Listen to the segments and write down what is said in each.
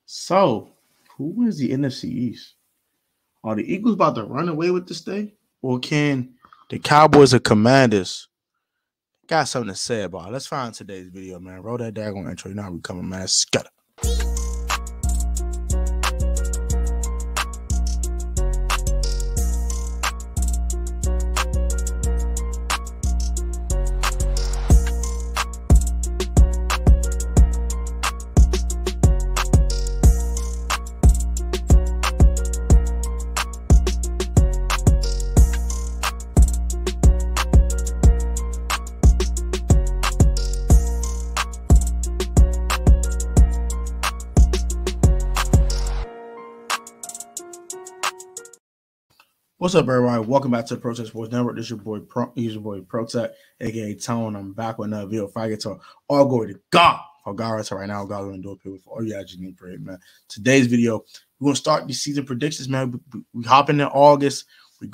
So, who wins the NFC East? Are the Eagles about to run away with this thing? Or can the Cowboys or Commanders got something to say about it? Let's find today's video, man. Roll that daggone intro. You know how we coming, man. Scutter. What's up, everybody? Welcome back to the Protect Sports Network. This is your boy Protect, aka Tone. I'm back with another video. If I get to all glory to God, for God right now, God's gonna do it with all you guys need for it, man. Today's video, we're gonna start the season predictions, man. We hop in August. We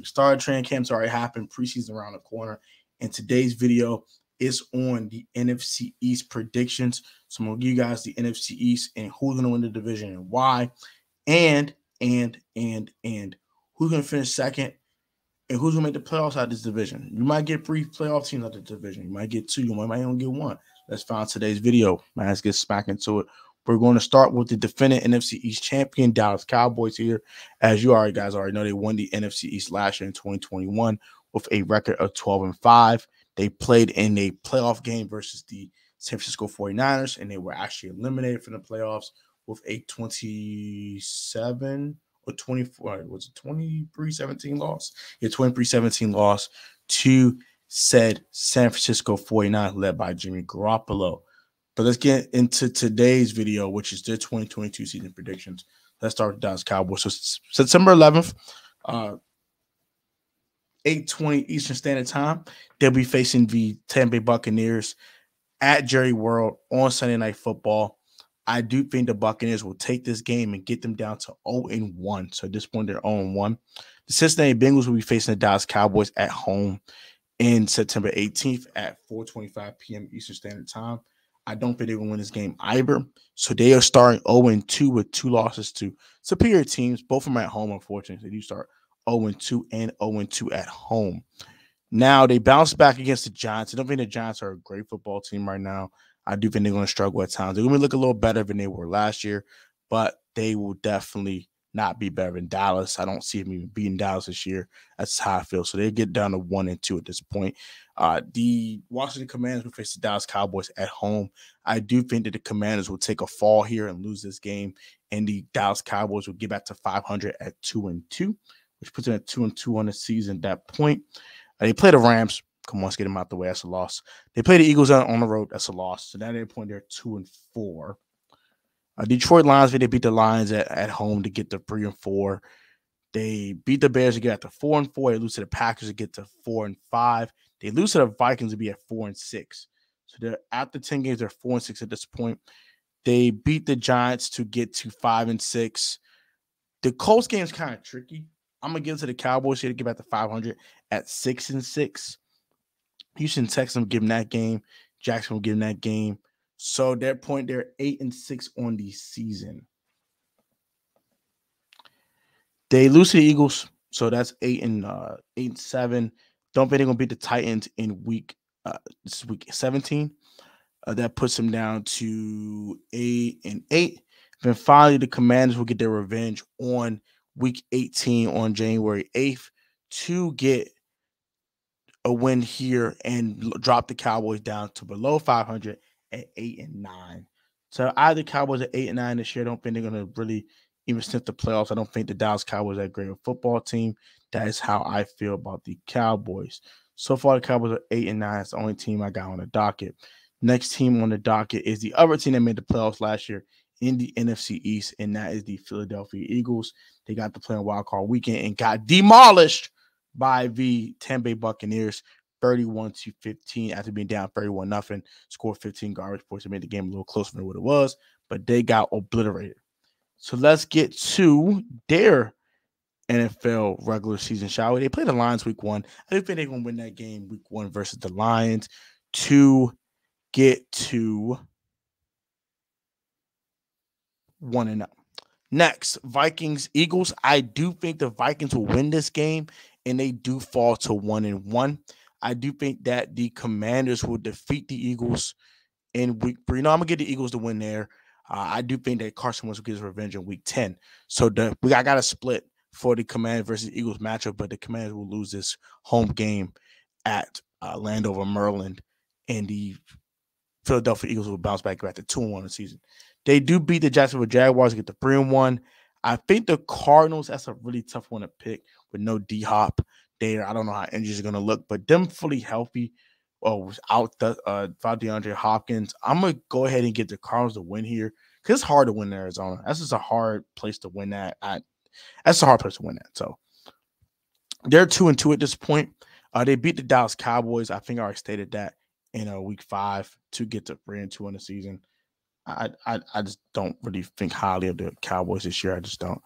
started training camps already happened, preseason around the corner. And today's video is on the NFC East predictions. So I'm gonna give you guys the NFC East and who's gonna win the division and why, and who's going to finish second, and who's going to make the playoffs out of this division. You might get 3 playoff teams out of the division. You might get 2. You might only get 1. Let's find today's video. Man, let's get smack into it. We're going to start with the defending NFC East champion, Dallas Cowboys here. As you guys already know, they won the NFC East last year in 2021 with a record of 12-5. They played in a playoff game versus the San Francisco 49ers, and they were actually eliminated from the playoffs with a 27 or 24, was it 23-17 loss? Yeah, 23-17 loss to said San Francisco 49ers led by Jimmy Garoppolo. But let's get into today's video, which is their 2022 season predictions. Let's start with Dallas Cowboys. So September 11th, 8:20 Eastern Standard Time, they'll be facing the Tampa Bay Buccaneers at Jerry World on Sunday Night Football. I do think the Buccaneers will take this game and get them down to 0-1. So at this point, they're 0-1. The Cincinnati Bengals will be facing the Dallas Cowboys at home in September 18th at 4:25 p.m. Eastern Standard Time. I don't think they're going to win this game either. So they are starting 0-2 with 2 losses to superior teams. Both of them at home, unfortunately. They do start 0-2 and 0-2 at home. Now, they bounce back against the Giants. I don't think the Giants are a great football team right now. I do think they're going to struggle at times. They're going to look a little better than they were last year, but they will definitely not be better than Dallas. I don't see them even beating Dallas this year. That's how I feel. So they get down to 1-2 at this point. The Washington Commanders will face the Dallas Cowboys at home. I do think that the Commanders will take a fall here and lose this game, and the Dallas Cowboys will get back to 500 at 2-2, which puts them at 2-2 on the season at that point. They play the Rams. Come on, let's get them out the way. That's a loss. They play the Eagles on the road. That's a loss. So at that point, they're 2-4. Detroit Lions, they beat the Lions at home to get to 3-4. They beat the Bears to get to 4-4. They lose to the Packers to get to 4-5. They lose to the Vikings to be at 4-6. So they're after 10 games, they're 4-6 at this point. They beat the Giants to get to 5-6. The Colts game is kind of tricky. I'm gonna give it to the Cowboys here to get back to 500 at 6-6. Houston Texans give them that game. Jacksonville give them that game. So at that point, they're 8-6 on the season. They lose to the Eagles, so that's 8-7. Don't think they're gonna beat the Titans in week 17. That puts them down to 8-8. Then finally, the Commanders will get their revenge on week 18 on January 8th to get a win here and drop the Cowboys down to below 500 at 8-9. So either Cowboys at 8-9 this year. I don't think they're going to really even sniff the playoffs. I don't think the Dallas Cowboys are a great football team. That is how I feel about the Cowboys. So far, the Cowboys are 8-9. It's the only team I got on the docket. Next team on the docket is the other team that made the playoffs last year in the NFC East, and that is the Philadelphia Eagles. They got to play on Wild Card Weekend and got demolished by the Tampa Bay Buccaneers 31-15 after being down 31-0. Scored 15 garbage points to make the game a little closer than what it was, but they got obliterated. So let's get to their NFL regular season, shall we? They play the Lions week 1. I do think they're going to win that game week 1 versus the Lions to get to 1-0. Next, Vikings Eagles. I do think the Vikings will win this game, and they do fall to 1-1. I do think that the Commanders will defeat the Eagles in week 3. No, I'm gonna get the Eagles to win there. I do think that Carson Wentz will get his revenge in week 10. So I got a split for the Commanders versus Eagles matchup, but the Commanders will lose this home game at Landover, Maryland, and the Philadelphia Eagles will bounce back at the 2-1 in the season. They do beat the Jacksonville Jaguars, get the 3-1. I think the Cardinals, that's a really tough one to pick with no D-Hop there. I don't know how injuries are going to look, but them fully healthy without DeAndre Hopkins, I'm going to go ahead and get the Cardinals to win here because it's hard to win in Arizona. That's just a hard place to win that. That's a hard place to win that. So they're 2-2 at this point. They beat the Dallas Cowboys. I think I already stated that in week 5 to get to 3-2 in the season. I just don't really think highly of the Cowboys this year. I just don't.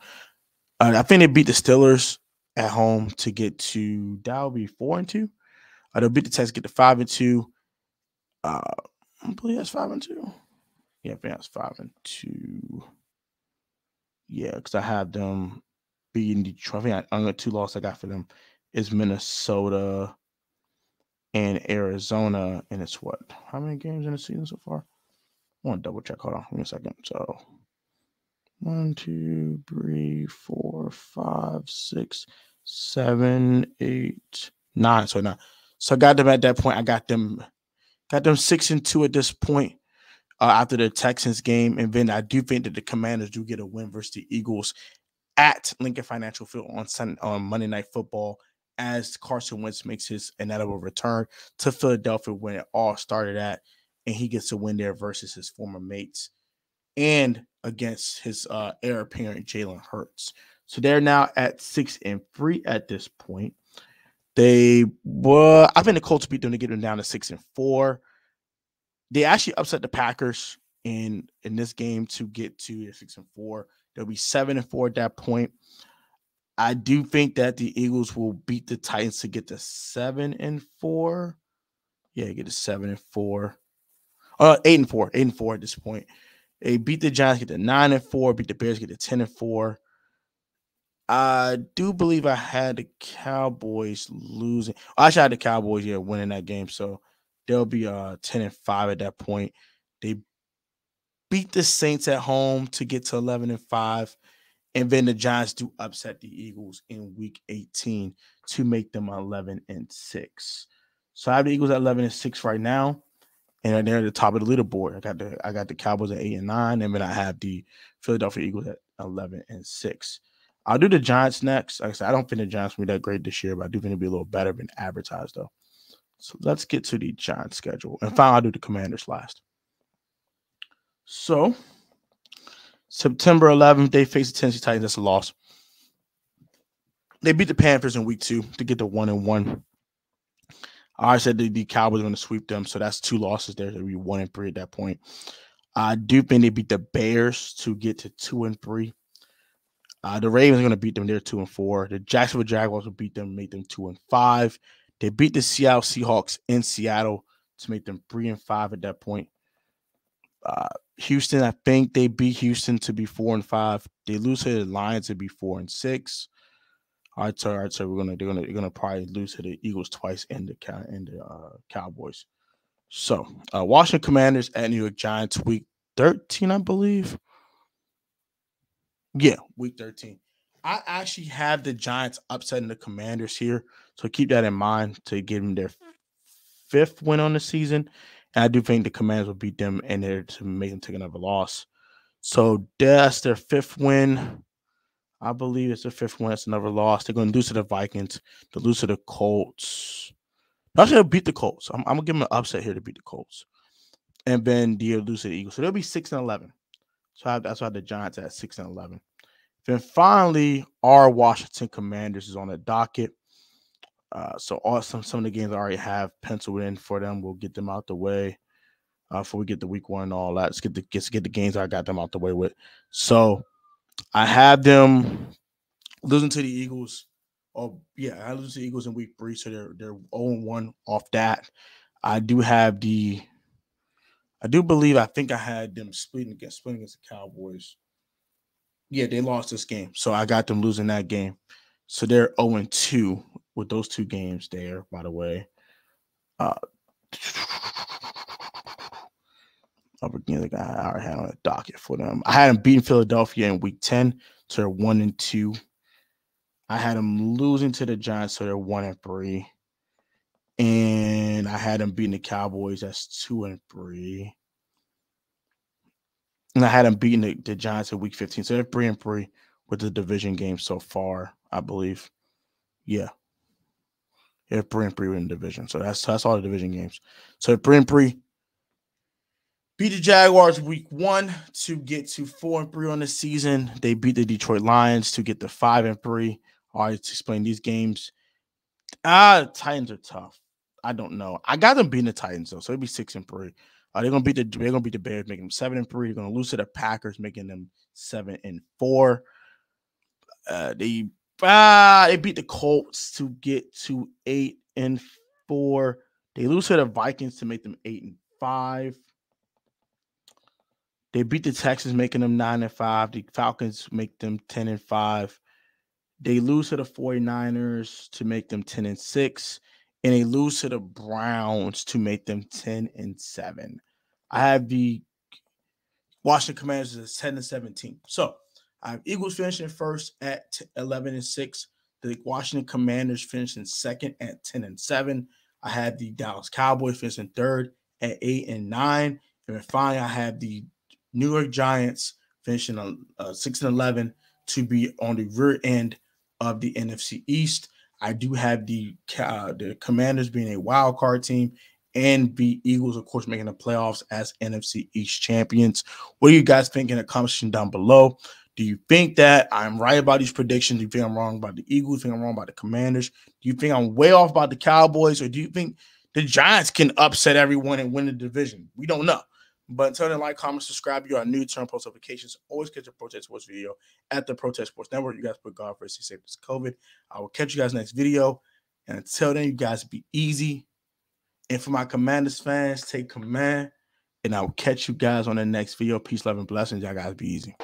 I think they beat the Steelers at home to get to, that would be 4-2. They'll beat the Texans, get to 5-2. I believe that's 5-2. Yeah, I think that's 5-2. Yeah, because I have them beating Detroit. I think only 2 losses I got for them is Minnesota and Arizona. And it's what? How many games in the season so far? I want to double check. Hold on. Give me a second. So 1, 2, 3, 4, 5, 6, 7, 8, 9. So 9. So I got them at that point. I got them 6-2 at this point after the Texans game. And then I do think that the Commanders do get a win versus the Eagles at Lincoln Financial Field on Monday Night Football as Carson Wentz makes his inevitable return to Philadelphia when it all started at, and he gets a win there versus his former mates and against his heir apparent Jalen Hurts. So they're now at 6-3 at this point. I think the Colts beat them to get them down to 6-4. They actually upset the Packers in this game to get to 6-4. They'll be 7-4 at that point. I do think that the Eagles will beat the Titans to get to 7-4. Yeah, get to 7-4. 8-4. 8-4 at this point. They beat the Giants, get to 9-4. Beat the Bears, get to 10-4. I do believe I had the Cowboys losing. Actually, I had the Cowboys winning that game, so they'll be 10-5 at that point. They beat the Saints at home to get to 11-5, and then the Giants do upset the Eagles in Week 18 to make them 11-6. So I have the Eagles at 11-6 right now, and they're at the top of the leaderboard. I got the Cowboys at 8-9, and then I have the Philadelphia Eagles at 11-6. I'll do the Giants next. Like I said, I don't think the Giants will be that great this year, but I do think it'll be a little better than advertised, though. So let's get to the Giants schedule. And finally, I'll do the Commanders last. So, September 11th, they face the Tennessee Titans. That's a loss. They beat the Panthers in week 2 to get to 1-1. I said the Cowboys are going to sweep them, so that's 2 losses there. They'll be 1-3 at that point. I do think they beat the Bears to get to 2-3. The Ravens are going to beat them. They're 2-4. The Jacksonville Jaguars will beat them, make them 2-5. They beat the Seattle Seahawks in Seattle to make them 3-5 at that point. Houston, I think they beat Houston to be 4-5. They lose to the Lions to be 4-6. All right, so they're gonna probably lose to the Eagles twice and the Cowboys. So Washington Commanders at New York Giants, week 13, I believe. Yeah, week 13. I actually have the Giants upsetting the Commanders here, so keep that in mind to give them their 5th win on the season. And I do think the Commanders will beat them and they're to make them take another loss. So that's their 5th win. I believe it's their 5th win. It's another loss. They're going to lose to the Vikings. They'll lose to the Colts. Actually, they'll beat the Colts. I'm going to give them an upset here to beat the Colts. And then they'll lose to the Eagles. So they'll be 6-11. So that's why the Giants at 6-11. Then finally, our Washington Commanders is on the docket. So some of the games I already have penciled in for them. We'll get them out the way before we get to week 1 and all that. Let's get the games I got them out the way with. So I have them losing to the Eagles. Oh yeah, I lose to the Eagles in week 3, so they're 0-1 off that. I do believe I think I had them splitting against the Cowboys. Yeah, they lost this game. So I got them losing that game. So they're 0-2 with those two games there, by the way. Up again, I already had on a docket for them. I had them beating Philadelphia in week 10, so they're 1-2. I had them losing to the Giants, so they're 1-3. And I had them beating the Cowboys, that's 2-3. And I had them beating the Giants in week 15, so they're 3-3 with the division game so far, I believe. Yeah. They're 3-3 in the division. So that's all the division games. So 3-3. Beat the Jaguars week 1 to get to 4-3 on the season. They beat the Detroit Lions to get to 5-3. All right, to explain these games. Titans are tough. I don't know. I got them beating the Titans though, so it'd be 6-3. They're gonna beat the Bears, making them 7-3. They're gonna lose to the Packers, making them 7-4. They beat the Colts to get to 8-4. They lose to the Vikings to make them 8-5. They beat the Texans, making them 9-5. The Falcons make them 10-5. They lose to the 49ers to make them 10-6. And they lose to the Browns to make them 10-7. I have the Washington Commanders as 10-17. So I have Eagles finishing first at 11-6. The Washington Commanders finishing second at 10-7. I have the Dallas Cowboys finishing third at 8-9. And then finally, I have the New York Giants finishing 6-11 to be on the rear end of the NFC East. I do have the Commanders being a wild card team, and the Eagles, of course, making the playoffs as NFC East champions. What do you guys think in the comment section down below? Do you think that I'm right about these predictions? Do you think I'm wrong about the Eagles? Do you think I'm wrong about the Commanders? Do you think I'm way off about the Cowboys? Or do you think the Giants can upset everyone and win the division? We don't know. But until then, like, comment, subscribe. You are new, turn post notifications. Always catch a Protest Sports video at the Protest Sports Network. You guys put God first, stay safe, this COVID. I will catch you guys next video. And until then, you guys be easy. And for my Commanders fans, take command. And I will catch you guys on the next video. Peace, love, and blessings. Y'all guys be easy.